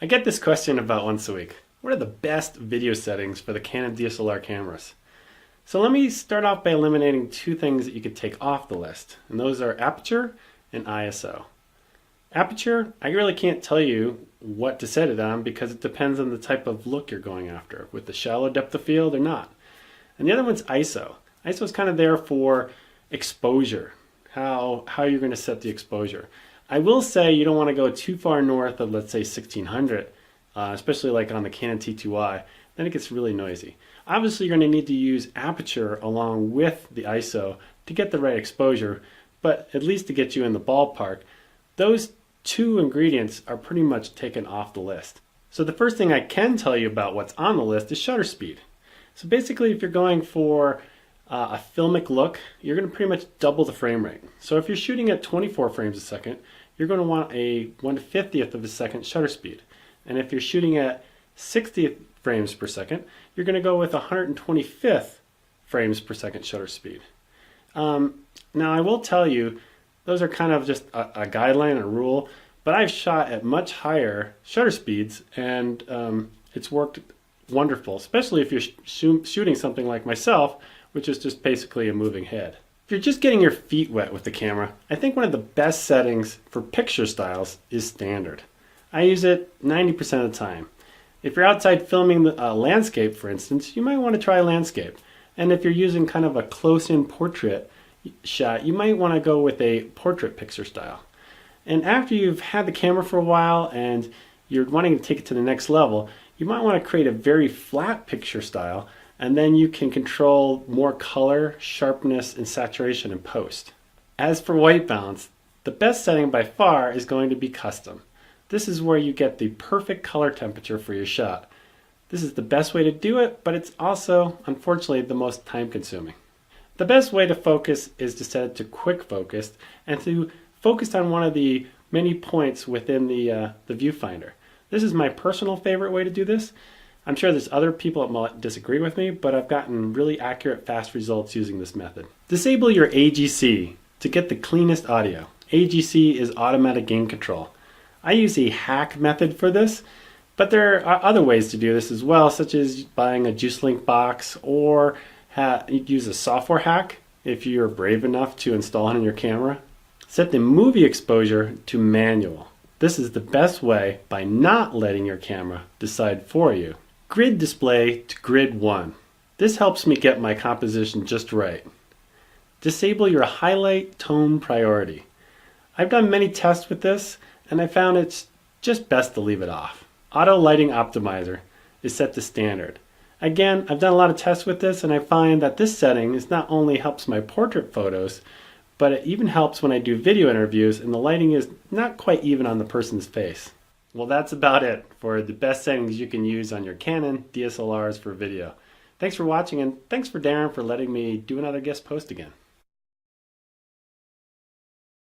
I get this question about once a week. What are the best video settings for the Canon DSLR cameras? So let me start off by eliminating two things that you could take off the list, and those are aperture and ISO. Aperture, I really can't tell you what to set it on because it depends on the type of look you're going after, with the shallow depth of field or not. And the other one's ISO. ISO is kind of there for exposure, how you're going to set the exposure. I will say you don't want to go too far north of, let's say, 1600, especially like on the Canon T2i. Then it gets really noisy. Obviously, you're going to need to use aperture along with the ISO to get the right exposure, but at least to get you in the ballpark. Those two ingredients are pretty much taken off the list. So the first thing I can tell you about what's on the list is shutter speed. So basically, if you're going for a filmic look, you're going to pretty much double the frame rate. So if you're shooting at 24 frames a second, you're going to want a 1/50th of a second shutter speed. And if you're shooting at 60 frames per second, you're going to go with 125th frames per second shutter speed. Now I will tell you, those are kind of just a guideline, a rule, but I've shot at much higher shutter speeds and it's worked wonderful, especially if you're shooting something like myself, which is just basically a moving head. If you're just getting your feet wet with the camera, I think one of the best settings for picture styles is standard. I use it 90% of the time. If you're outside filming a landscape, for instance, you might want to try landscape. And if you're using kind of a close-in portrait shot, you might want to go with a portrait picture style. And after you've had the camera for a while and you're wanting to take it to the next level, you might want to create a very flat picture style, and then you can control more color, sharpness, and saturation in post. As for white balance, the best setting by far is going to be custom. This is where you get the perfect color temperature for your shot. This is the best way to do it, but it's also, unfortunately, the most time consuming. The best way to focus is to set it to quick focus and to focus on one of the many points within the viewfinder. This is my personal favorite way to do this. I'm sure there's other people that might disagree with me, but I've gotten really accurate, fast results using this method. Disable your AGC to get the cleanest audio. AGC is automatic gain control. I use a hack method for this, but there are other ways to do this as well, such as buying a JuiceLink box or use a software hack if you're brave enough to install it on your camera. Set the movie exposure to manual. This is the best way by not letting your camera decide for you. Grid display to grid 1. This helps me get my composition just right. Disable your highlight tone priority. I've done many tests with this and I found it's just best to leave it off. Auto lighting optimizer is set to standard. Again, I've done a lot of tests with this and I find that this setting not only helps my portrait photos, but it even helps when I do video interviews and the lighting is not quite even on the person's face. Well, that's about it for the best settings you can use on your Canon DSLRs for video. Thanks for watching, and thanks for Darren for letting me do another guest post again.